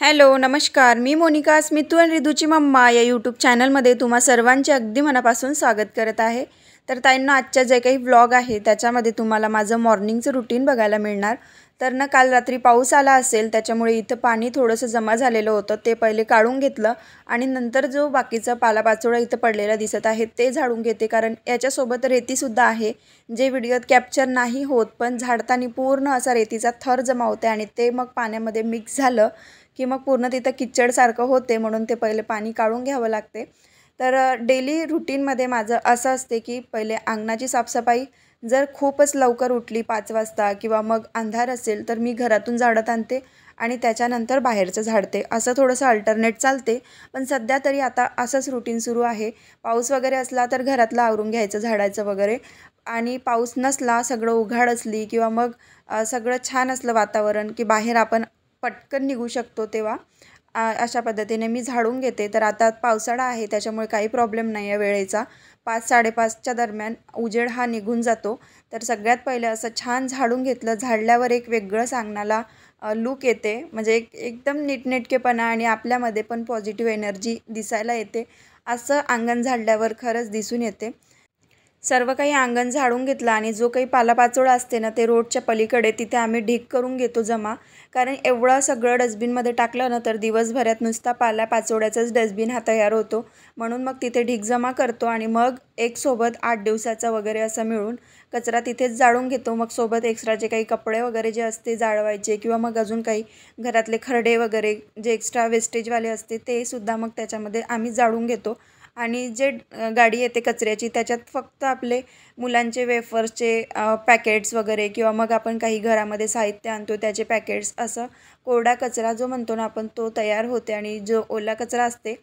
Hello नमस्कार, मी मोनिका स्मितू आणि रिदूची mamma या यूट्यूब चॅनलमध्ये तुम्हा सर्वांचे अगदी मनापासून स्वागत करत आहे। तर ताईंनो, आजच्या जे काही व्लॉग आहे त्याच्यामध्ये तुम्हाला माझं मॉर्निंगचं रुटीन बघायला मिळणार। तर ना काल रात्री पाऊस आला असेल, त्याच्यामुळे इथं पाणी थोडंसं जमा झालेलं होतं, ते पहिले काढून घेतलं आणि नंतर जो बाकीचा पालापाचोळा इथं पडलेला दिसत आहे ते झाडून घेते, कारण याच्यासोबत रेतीसुद्धा आहे जे व्हिडिओत कॅप्चर नाही होत, पण झाडताना पूर्ण असा रेतीचा थर जमा होते आणि ते मग पाण्यामध्ये मिक्स झालं की मग पूर्ण तिथं किचडसारखं होते, म्हणून ते पहिले पाणी काढून घ्यावं लागते। तर डेली रुटीनमध्ये माझं असं असते की पहिले अंगणाची साफसफाई, जर खूपच लवकर उठली 5 वाजता किंवा मग अंधार असेल तर मी घरातून झाडत आणते आणि त्याच्यानंतर बाहेरचं झाडते, असं थोडंसं अल्टरनेट चालते। पण सध्या तरी आता असंच रुटीन सुरू आहे। पाऊस वगैरे असला तर घरातलं आवरून घ्यायचं, झाडायचं वगैरे, आणि पाऊस नसला, सगळं उघाड असली किंवा मग सगळं छान असलं वातावरण की बाहेर आपण पटकन निघू शकतो, तेव्हा अशा पद्धतीने मी झाडून घेते। तर आता पावसाळा आहे त्याच्यामुळे काही प्रॉब्लेम नाही आहे वेळेचा, 5-5:30च्या दरम्यान उजेड हा निघून जातो। तर सगळ्यात पहिले असं छान झाडून घेतलं, झाडल्यावर एक वेगळंच अंगणाला लूक येते, म्हणजे एकदम नीटनेटकेपणा आणि आपल्यामध्ये पण पॉझिटिव्ह एनर्जी दिसायला येते, असं अंगण झाडल्यावर खरंच दिसून येते। सर्व काही अंगण झाडून घेतलं आणि जो काही पालापाचोळा असते ना, ते रोडच्या पलीकडे तिथे आम्ही ढीग करून घेतो जमा, कारण एवढं सगळं डस्टबिनमध्ये टाकलं ना तर दिवसभरात नुसता पालापाचोळ्याचाच डस्टबिन हा तयार होतो, म्हणून मग तिथे ढीग जमा करतो आणि मग एक सोबत 8 दिवसाचा वगैरे असं मिळून कचरा तिथेच जाळून घेतो। मग सोबत एक्स्ट्रा जे काही कपडे वगैरे जे असते जाळवायचे किंवा मग अजून काही घरातले खरडे वगैरे जे एक्स्ट्रा वेस्टेजवाले असते ते सुद्धा मग त्याच्यामध्ये आम्ही जाळून घेतो। आणि जे गाडी येते कचऱ्याची त्याच्यात फक्त आपले मुलांचे वेफर्सचे पॅकेट्स वगैरे किंवा मग आपण काही घरामध्ये साहित्य आणतो त्याचे पॅकेट्स, असं कोरडा कचरा जो म्हणतो ना आपण तो तयार होते, आणि जो ओला कचरा असते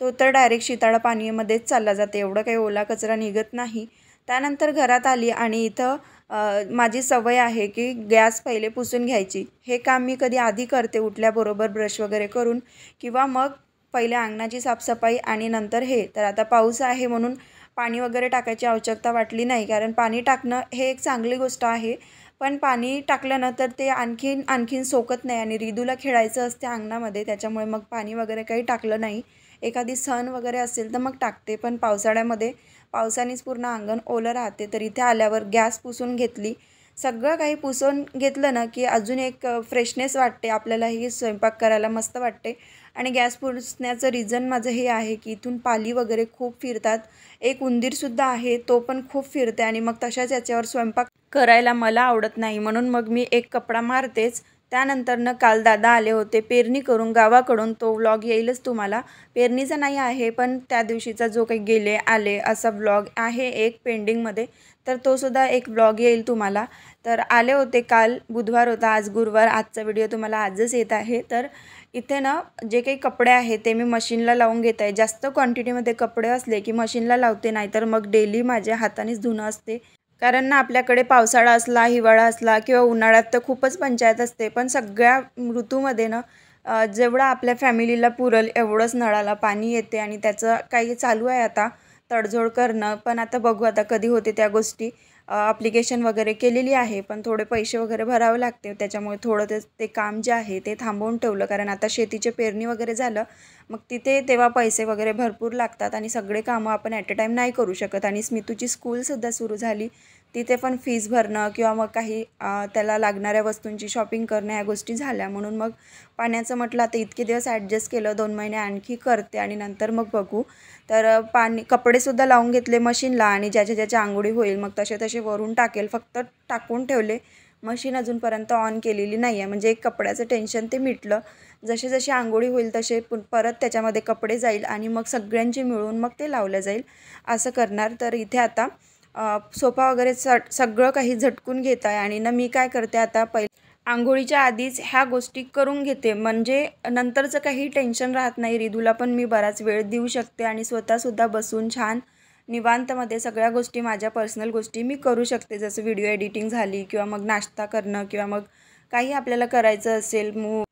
तो तर डायरेक्ट शिताळा पाण्यामध्येच चालला जाते, एवढं काही ओला कचरा निघत नाही। त्यानंतर घरात आली आणि इथं माझी सवय आहे की गॅस पहिले पुसून घ्यायची, हे काम मी कधी आधी करते उठल्याबरोबर ब्रश वगैरे करून, किंवा मग पहिले अंगणाची साफसफाई आणि नंतर हे। तर आता पाऊस आहे म्हणून पाणी वगैरे टाकायची आवश्यकता वाटली नाही, कारण पाणी टाकणं हे एक चांगली गोष्ट आहे, पण पाणी टाकलं ना तर ते आणखीन सोकत नाही आणि रिदूला खेळायचं असते अंगणामध्ये, त्याच्यामुळे मग पाणी वगैरे काही टाकलं नाही। एखादी सण वगैरे असेल तर मग टाकते, पण पावसाळ्यामध्ये पावसानेच पूर्ण अंगण ओलं राहते। तर इथे आल्यावर गॅस पुसून घेतली, सगळं काही पुसून घेतलं ना की अजून एक फ्रेशनेस वाटते आपल्यालाही, स्वयंपाक करायला मस्त वाटते। आणि गॅस पुसण्याचं रिझन माझं हे आहे की इथून पाली वगैरे खूप फिरतात, एक उंदीरसुद्धा आहे तो पण खूप फिरते आणि मग तशाच याच्यावर स्वयंपाक करायला मला आवडत नाही, म्हणून मग मी एक कपडा मारतेच। त्यानंतर काल दादा आले होते पेरणी करून गावाकडून, तो व्लॉग येईलच तुम्हाला, पेरणीचा नाही आहे पण त्या दिवशीचा जो काही गेले आले असा व्लॉग आहे एक पेंडिंगमध्ये, तर तो सुद्धा एक व्लॉग येईल तुम्हाला। तर आले होते, काल बुधवार होता, आज गुरुवार, आजचा व्हिडिओ तुम्हाला आजच येत आहे। तर इथे ना जे काही कपडे आहे ते मी मशीनला लावून घेत आहे, जास्त क्वांटिटीमध्ये कपडे असले की मशीनला लावते, नाहीतर मग डेली माझ्या हातानेच धुणं असते, कारण ना आपल्याकडे पावसाळा असला, हिवाळा असला किंवा उन्हाळ्यात तर खूपच पंचायत असते, पण सगळ्या ऋतूमध्ये ना जेवढं आपल्या फॅमिलीला पुरल एवढंच नळाला पाणी येते, आणि त्याचं काही चालू आहे आता, तडजोड करणं. पण आता बघू आता कधी होते त्या गोष्टी. ॲप्लिकेशन वगैरे केलेली आहे, पण थोडे पैसे वगैरे भरावे लागते. त्याच्यामुळे थोडं ते काम जे आहे ते थांबवून ठेवलं, कारण आता शेतीचे पेरणी वगैरे झालं, मग तिथे तेव्हा पैसे वगैरे भरपूर लागतात आणि सगळे कामं आपण ॲट अ टाईम नाही करू शकत. आणि स्मितूची स्कूलसुद्धा सुरू झाली, तिथे पण फीस भरणं किंवा मग काही त्याला लागणाऱ्या वस्तूंची शॉपिंग करणं ह्या गोष्टी झाल्या. म्हणून मग पाण्याचं म्हटलं आता इतके दिवस ॲडजस्ट केलं, 2 महिने आणखी करते आणि नंतर मग बघू. तर कपडेसुद्धा लावून घेतले मशीनला आणि ज्याच्या अंघोळी होईल मग तसे वरून टाकेल. फक्त टाकून ठेवले, मशीन अजूनपर्यंत ऑन केलेली नाही आहे. म्हणजे एक कपड्याचं टेन्शन ते मिटलं. जसे अंघोळी होईल तसे परत त्याच्यामध्ये कपडे जाईल आणि मग सगळ्यांची मिळून मग ते लावलं जाईल, असं करणार. तर इथे आता सोफा वगैरे सगळं काही झटकून घेत आहे आणि मी काय करते आता अंघोळीच्या आधीच ह्या गोष्टी करून घेते, म्हणजे नंतरचं काही टेन्शन राहत नाही. रिधूला पण मी बराच वेळ देऊ शकते आणि स्वतःसुद्धा बसून छान निवांतमध्ये सगळ्या गोष्टी, माझ्या पर्सनल गोष्टी मी करू शकते. जसं व्हिडिओ एडिटिंग झाली किंवा मग नाश्ता करणं किंवा मग काही आपल्याला करायचं असेल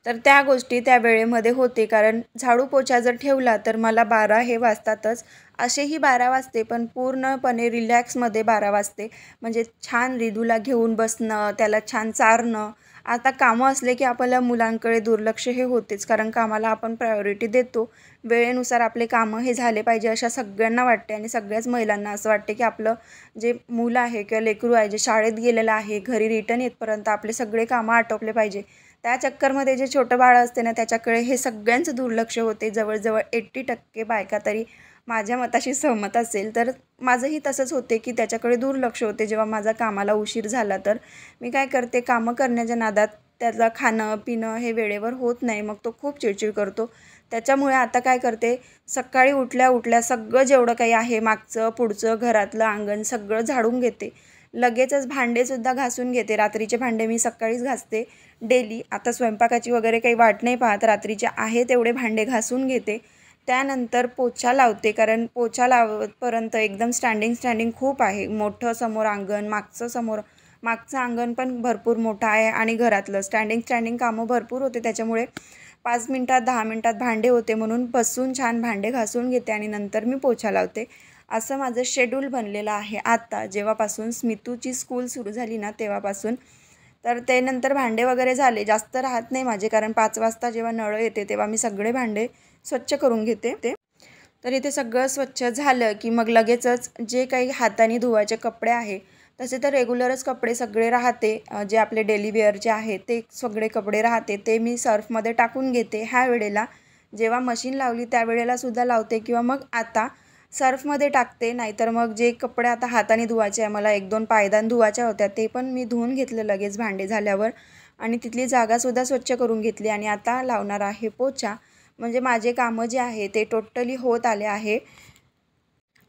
तर त्या गोष्टी त्या वेळेमध्ये होते. कारण झाडू पोछा जर ठेवला तर मला 12 हे वाजतातच. असेही 12 वाजते, पण पूर्णपणे रिलॅक्समध्ये 12 वाजते. म्हणजे छान रिधूला घेऊन बसणं, त्याला छान चारणं. आता कामं असले की आपल्याला मुलांकडे दुर्लक्ष हे होतेच, कारण कामाला आपण प्रायोरिटी देतो. वेळेनुसार आपले कामं हे झाले पाहिजे अशा सगळ्यांना वाटते आणि सगळ्याच महिलांना असं वाटते की आपलं जे मुलं आहे किंवा लेकरू आहे जे शाळेत गेलेलं आहे, घरी रिटर्न येतपर्यंत आपले सगळे कामं आटोपले पाहिजे. त्या चक्करमध्ये जे छोटं बाळ असते ना, त्याच्याकडे हे सगळ्यांचं दुर्लक्ष होते. जवळजवळ 80% बायका तरी माझ्या मताशी सहमत असेल. तर माझंही तसंच होते की त्याच्याकडे दुर्लक्ष होते. जेव्हा माझा कामाला उशीर झाला तर मी काय करते, कामं करण्याच्या नादात त्याला खाणं पिणं हे वेळेवर होत नाही. मग तो खूप चिडचिड करतो. त्याच्यामुळे आता काय करते, सकाळी उठल्या सगळं जेवढं काही आहे मागचं पुढचं घरातलं अंगण सगळं झाडून घेते. लगेचच भांडेसुद्धा घासून घेते. रात्रीचे भांडे मी सकाळीच घासते डेली. आता स्वयंपाकाची वगैरे काही वाट नाही पाहत, रात्रीचे आहे तेवढे भांडे घासून घेते. त्यानंतर पोछा लावते, कारण पोछा लावतपर्यंत एकदम स्टँडिंग खूप आहे. मोठं समोर अंगण, मागचं अंगण पण भरपूर मोठं आहे आणि घरातलं स्टँडिंग कामं भरपूर होते. त्याच्यामुळे 5 मिनटात 10 मिनटात भांडे होते, म्हणून बसून छान भांडे घासून घेते आणि नंतर मी पोछा लावते. असं माझं शेड्यूल बनलेलं आहे आता, जेव्हापासून स्मितूची स्कूल सुरू झाली ना तेव्हापासून. तर ते नंतर भांडे वगैरे झाले, जास्त राहत नाही माझे, कारण 5 वाजता जेव्हा नळ येते तेव्हा मी सगळे भांडे स्वच्छ करून घेते. तर इथे सगळं स्वच्छ झालं की मग लगेचच जे काही हाताने धुवायचे कपडे आहे, तसे तर रेग्युलरच कपडे सगळे राहते, जे आपले डेली वेअरचे आहे ते सगळे कपडे राहते, ते मी सर्फमध्ये टाकून घेते. ह्या वेळेला जेव्हा मशीन लावली त्यावेळेला सुद्धा लावते किंवा मग आता सर्फमध्ये टाकते. नाहीतर मग जे कपडे आता हाताने धुवायचे आहे, मला 1-2 पायदान धुवायच्या होत्या, ते पण मी धुवून घेतलं लगेच भांडे झाल्यावर आणि तिथली जागासुद्धा स्वच्छ करून घेतली. आणि आता लावणार आहे पोछा. म्हणजे माझे कामं जे आहे ते टोटली होत आले आहे.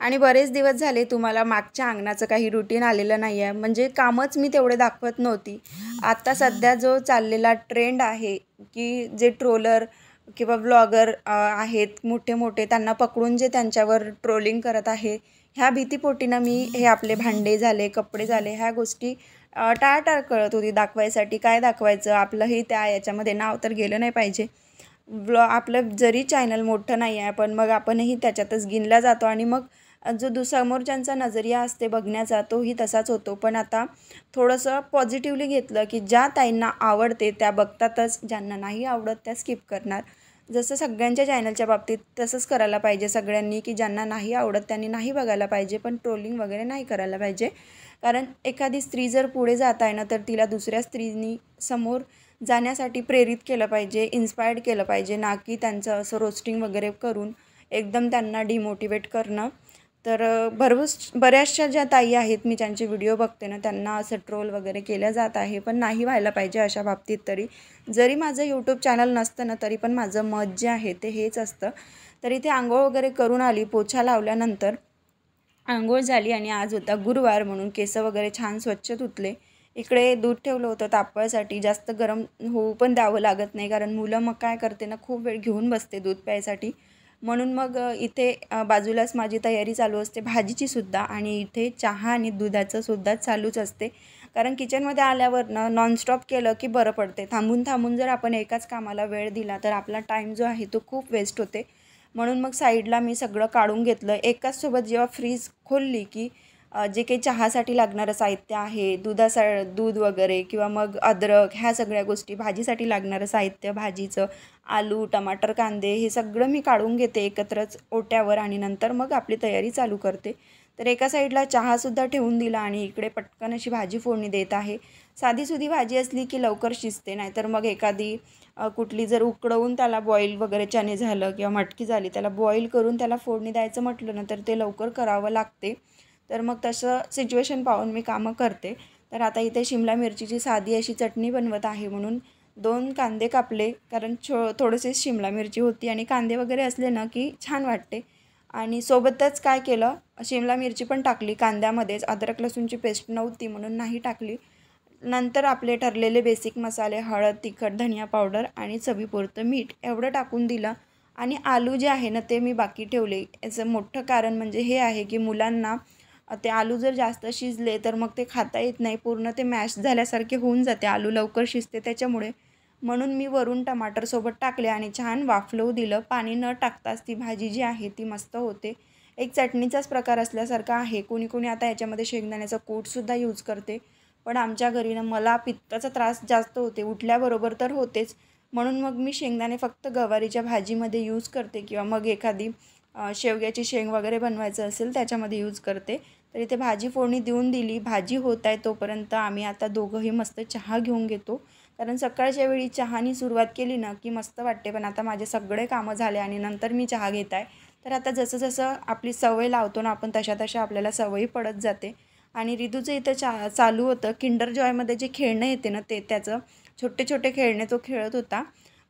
आणि बरेच दिवस झाले तुम्हाला मागच्या अंगणाचं काही रुटीन आलेलं नाही आहे, म्हणजे कामच मी तेवढे दाखवत नव्हती. आता सध्या जो चाललेला ट्रेंड आहे की जे ट्रोलर किंवा व्लॉगर आहेत मोठे त्यांना पकडून जे त्यांच्यावर ट्रोलिंग करत आहे, ह्या भीतीपोटीनं मी हे आपले भांडे झाले, कपडे झाले, ह्या गोष्टी टाळाटाळ करत होती दाखवायसाठी. काय दाखवायचं, आपलंही त्या याच्यामध्ये नाव तर गेलं नाही पाहिजे. आपलं जरी चॅनल मोठं नाही आहे पण मग आपणही त्याच्यातच गिनला जातो आणि मग जो समोरच्यांचा नजरिया असते बघण्याचा तोही तसाच होतो. पण आता थोडंसं पॉझिटिव्हली घेतलं की ज्या ताईंना आवडते त्या बघतातच, ज्यांना नाही आवडत त्या स्किप करणार. जसं सगळ्यांच्या चॅनलच्या बाबतीत तसंच करायला पाहिजे सगळ्यांनी, की ज्यांना नाही आवडत त्यांनी नाही बघायला पाहिजे, पण ट्रोलिंग वगैरे नाही करायला पाहिजे. कारण एखादी स्त्री जर पुढे जात आहे ना, तर तिला दुसऱ्या स्त्रीनी समोर जाण्यासाठी प्रेरित केलं पाहिजे, इन्स्पायर्ड केलं पाहिजे, ना की त्यांचं असं रोस्टिंग वगैरे करून एकदम त्यांना डिमोटिवेट करणं. तर बऱ्याचशा ज्या ताई आहेत मी ज्यांचे व्हिडिओ बघते ना, त्यांना असं ट्रोल वगैरे केलं जात आहे, पण नाही व्हायला पाहिजे अशा बाबतीत. तरी जरी माझं यूट्यूब चॅनल नसतं ना, तरी पण माझं मत जे आहे ते हेच असतं. तर इथे आंघोळ वगैरे करून आली, पोछा लावल्यानंतर आंघोळ झाली आणि आज होता गुरुवार म्हणून केस वगैरे छान स्वच्छ धुतले. इकडे दूध ठेवलं होतं तापवायसाठी, जास्त गरम होऊ पण द्यावं लागत नाही, कारण मुलं मग काय करते ना, खूप वेळ घेऊन बसते दूध प्यायसाठी. म्हणून मग इथे बाजूलाच माझी तयारी चालू असते भाजीचीसुद्धा, आणि इथे चहा आणि दुधाचंसुद्धा चालूच असते. कारण किचनमध्ये आल्यावर ना नॉनस्टॉप केलं की बरं पडते. थांबून जर आपण एकाच कामाला वेळ दिला तर आपला टाईम जो आहे तो खूप वेस्ट होते. म्हणून मग साईडला मी सगळं काढून घेतलं. एकाच सोबत जेव्हा फ्रीज खोलली की जे काही चहासाठी लागणारं साहित्य आहे, दूध वगैरे किंवा मग अद्रक, ह्या सगळ्या गोष्टी, भाजीसाठी लागणारं साहित्य, भाजीचं आलू, टमाटर, कांदे हे सगळं मी काढून घेते एकत्रच ओट्यावर आणि नंतर मग आपली तयारी चालू करते. तर एका साईडला चहासुद्धा ठेवून दिला आणि इकडे पटकन अशी भाजी फोडणी देत आहे. साधीसुधी भाजी असली की लवकर शिजते, नाहीतर मग एखादी कुठली जर उकडवून त्याला बॉईल वगैरे चणे झालं किंवा मटकी झाली, त्याला बॉईल करून त्याला फोडणी द्यायचं म्हटलं ना तर ते लवकर करावं लागते. तर मग तसं सिच्युएशन पाहून मी कामं करते. तर आता इथे शिमला मिरचीची साधी अशी चटणी बनवत आहे, म्हणून 2 कांदे कापले, कारण थोडेसे शिमला मिरची होती आणि कांदे वगैरे असले ना की छान वाटते. आणि सोबतच काय केलं, शिमला मिरची पण टाकली कांद्यामध्येच, अद्रक लसूणची पेस्ट नव्हती म्हणून नाही टाकली. नंतर आपले ठरलेले बेसिक मसाले, हळद, तिखट, धनिया पावडर आणि चवीपुरतं मीठ एवढं टाकून दिलं. आणि आलू जे आहे ना ते मी बाकी ठेवले. याचं मोठं कारण म्हणजे हे आहे की मुलांना ते आलू जर जास्त शिजले तर मग ते खाता येत नाही, पूर्ण ते मॅश झाल्यासारखे होऊन जाते, आलू लवकर शिजते त्याच्यामुळे. म्हणून मी वरून टमाटरसोबत टाकले आणि छान वाफलवू दिलं. पाणी न टाकताच ती भाजी जी आहे ती मस्त होते. एक चटणीचाच प्रकार असल्यासारखा आहे. कोणी आता याच्यामध्ये शेंगदाण्याचा कूटसुद्धा यूज करते, पण आमच्या घरी ना मला पित्ताचा त्रास जास्त होते, उठल्याबरोबर तर होतेच. म्हणून मग मी शेंगदाणे फक्त गवारीच्या भाजीमध्ये यूज करते किंवा मग एखादी शेवग्याची शेंग वगैरे बनवायचं असेल त्याच्यामध्ये यूज करते. तर इथे भाजी फोडणी देऊन दिली. भाजी होत आहे तोपर्यंत आम्ही आता दोघंही मस्त चहा घेऊन घेतो, कारण सकाळच्या वेळी चहानी सुरुवात केली ना की मस्त वाटते. पण आता माझे सगळे कामं झाले आणि नंतर मी चहा घेत आहे. तर आता जसं जसं आपली सवय लावतो ना आपण, तशा तशा आपल्याला सवयी पडत जाते. आणि रिदूचं इथं चालू होतं किंडर जॉयमध्ये जे खेळणं येते ना त्याचं छोटे छोटे खेळणे तो खेळत होता.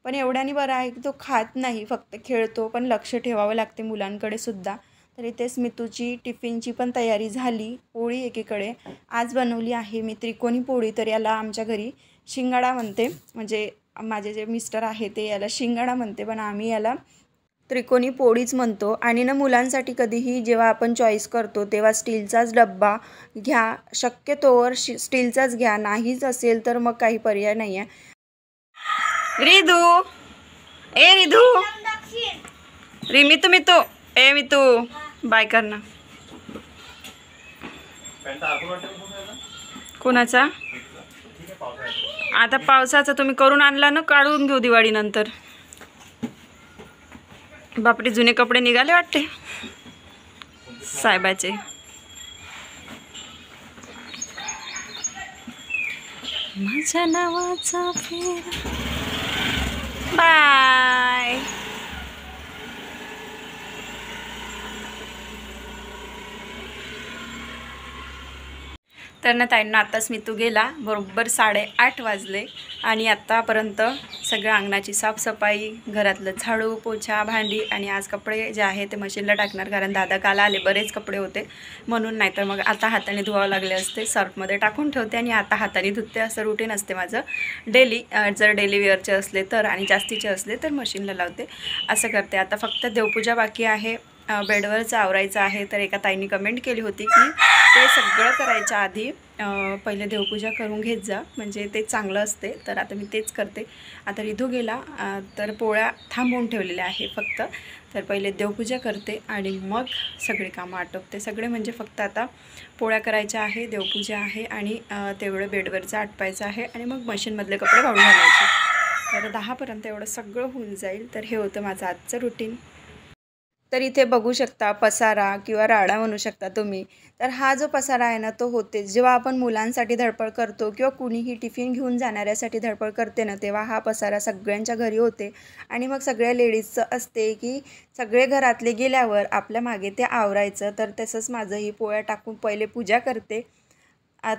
पण एवढ्याने बरं आहे की तो खात नाही, फक्त खेळतो, पण लक्ष ठेवावं लागते मुलांकडे सुद्धा. तर इथे स्मितूची टिफिनची पण तयारी झाली. पोळी एकीकडे आज बनवली आहे मी त्रिकोणी पोळी. तर याला आमच्या घरी शिंगाडा म्हणते, म्हणजे माझे जे मिस्टर आहे ते याला शिंगाडा म्हणते, पण आम्ही याला त्रिकोणी पोळीच म्हणतो. आणि ना मुलांसाठी कधीही जेव्हा आपण चॉईस करतो तेव्हा स्टीलचाच डब्बा घ्या, शक्यतोवर स्टीलचाच घ्या, नाहीच असेल तर मग काही पर्याय नाही आहे. रिदू, ए रिदू, मितू ए मितू बाय कर ना. कोणाचा आता पावसाचा तुम्ही करून आणला ना, काढून घेऊ दिवाळी नंतर. बापरे, जुने कपडे निघाले वाटते साहेबाचे. माझ्या नावाचा फेरा. बाय. तर ना ताईंना आता स्मितू गेला, बरोबर 8:30 वाजले आणि आत्तापर्यंत सगळं अंगणाची साफसफाई, घरातलं झाडू पोछा भांडी. आणि आज कपडे जे आहे ते मशीनला टाकणार, कारण दादा काल आले, बरेच कपडे होते म्हणून. नाही तर मग आता हाताने धुवावं लागले असते. सर्फमध्ये टाकून ठेवते आणि आता हाताने धुते, असं रुटीन असते माझं डेली. जर डेली वेअरचे असले तर आणि जास्तीचे असले तर मशीनला लावते, असं करते. आता फक्त देवपूजा बाकी आहे, बेडवरचं आवरायचं आहे. तर एका ताईंनी कमेंट केली होती की ते सगळं करायच्या आधी पहिले देवपूजा करून घेत जा, म्हणजे ते चांगलं असते. तर आता मी तेच करते. आता रिधू गेला तर पोळ्या थांबवून ठेवलेल्या आहे फक्त. तर पहिले देवपूजा करते आणि मग सगळे कामं आटोपते. सगळे म्हणजे फक्त आता पोळ्या करायच्या आहे, देवपूजा आहे आणि तेवढं बेडवरचं आटपायचं आहे आणि मग मशीनमधले कपडे वाळू घालायचे. तर 10पर्यंत एवढं सगळं होऊन जाईल. तर हे होतं माझं आजचं रुटीन. तर इथे बघू शकता पसारा किंवा राडा म्हणू शकता तुम्ही. तर हा जो पसारा आहे ना तो होतेच जेव्हा आपण मुलांसाठी धडपड करतो किंवा कुणीही टिफिन घेऊन जाणाऱ्यासाठी धडपड करते ना, तेव्हा हा पसारा सगळ्यांच्या घरी होते. आणि मग सगळ्या लेडीजचं असते की सगळे घरातले गेल्यावर आपल्या मागे ते आवरायचं. तर तसंच माझंही पोळ्या टाकून पहिले पूजा करते.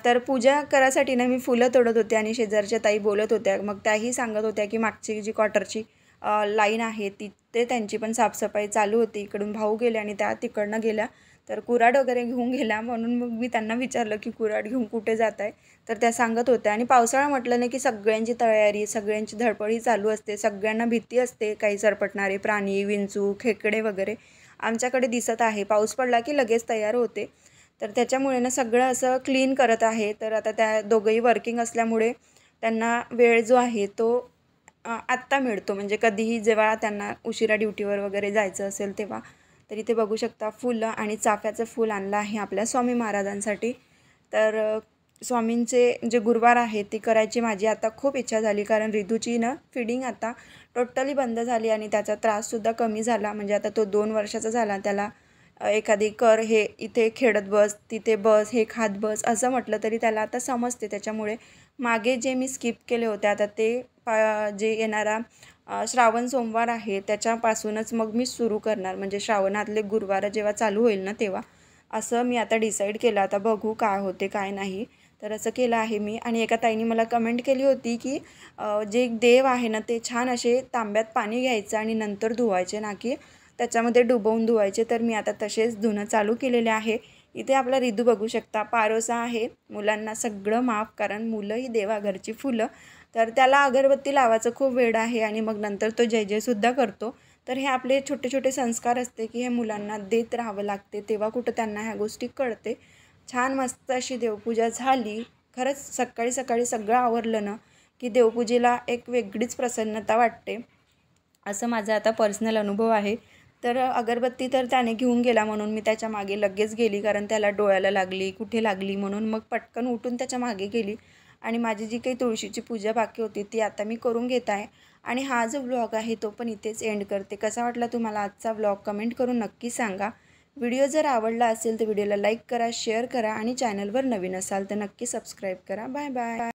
तर पूजा करायसाठी ना मी फुलं तोडत होते आणि शेजारच्या ताई बोलत होत्या. मग त्याही सांगत होत्या की मागची जी क्वार्टरची लाईन आहे ते त्यांची पण साफसफाई चालू होती. इकडून भाऊ गेले आणि त्या तिकडनं गेल्या, तर कुऱ्हाड वगैरे घेऊन गेल्या. म्हणून मग मी त्यांना विचारलं की कुऱ्हाड घेऊन कुठे जात आहे. तर त्या सांगत होत्या. आणि पावसाळा म्हटलं ना की सगळ्यांची तयारी, सगळ्यांची धडपड ही चालू असते. सगळ्यांना भीती असते, काही सरपटणारे प्राणी, विंचू, खेकडे वगैरे आमच्याकडे दिसत आहे. पाऊस पडला की लगेच तयार होते. तर त्याच्यामुळे ना सगळं असं क्लीन करत आहे. तर आता त्या दोघंही वर्किंग असल्यामुळे त्यांना वेळ जो आहे तो आत्ता मिळतो, म्हणजे कधीही जेव्हा त्यांना उशिरा ड्युटीवर वगैरे जायचं असेल तेव्हा. तर इथे बघू शकता फुलं आणि चाफ्याचं फूल आणलं आहे आपल्या स्वामी महाराजांसाठी. तर स्वामींचे जे गुरुवार आहे ते करायची माझी आता खूप इच्छा झाली, कारण रिधूची ना फीडिंग आता टोटली बंद झाली आणि त्याचा त्राससुद्धा कमी झाला. म्हणजे आता तो 2 वर्षाचा झाला. त्याला एखादी कर हे इथे खेळत बस, तिथे बस, हे खात बस असं म्हटलं तरी त्याला आता समजते. त्याच्यामुळे मागे जे मी स्किप केले होते आता ते जे येणारा श्रावण सोमवार आहे त्याच्यापासूनच मग मी सुरू करणार. म्हणजे श्रावणातले गुरुवार जेव्हा चालू होईल ना तेव्हा असं मी आता डिसाईड केलं. आता बघू काय होते काय नाही. तर असं केलं आहे मी. आणि एका ताईने मला कमेंट केली होती की जे देव आहे ना ते छान असे तांब्यात पाणी घ्यायचं आणि नंतर धुवायचे, ना की त्याच्यामध्ये डुबवून धुवायचे. तर मी आता तसेच धुणं चालू केलेले आहे. इथे आपला रिधू बघू शकता पारोसा आहे. मुलांना सगळं माफ, कारण मुलं ही देवाघरची फुलं. तर त्याला अगरबत्ती लावायचं खूप वेळ आहे आणि मग नंतर तो जय जयसुद्धा करतो. तर हे आपले छोटे छोटे संस्कार असते की हे मुलांना देत राहावं लागते, तेव्हा कुठं त्यांना ह्या गोष्टी कळते. छान मस्त अशी देवपूजा झाली. खरंच सकाळी सकाळी सगळं आवरलं ना की देवपूजेला एक वेगळीच प्रसन्नता वाटते, असं माझा आता पर्सनल अनुभव आहे. तर अगरबत्ती तर त्याने घेऊन गेला म्हणून मी त्याच्या मागे लगेच गेली, कारण त्याला डोळ्याला लागली, कुठे लागली म्हणून मग पटकन उठून त्याच्या मागे गेली. आणि माझी जी काही तुळशीची पूजा बाकी होती ती आता मी करून घेत आहे. आणि हा जो व्लॉग आहे तो पण इथेच एंड करते. कसा वाटला तुम्हाला आजचा व्लॉग कमेंट करून नक्की सांगा. व्हिडिओ जर आवडला असेल तर व्हिडिओला लाईक करा, शेअर करा आणि चॅनलवर नवीन असाल तर नक्की सबस्क्राईब करा. Bye bye.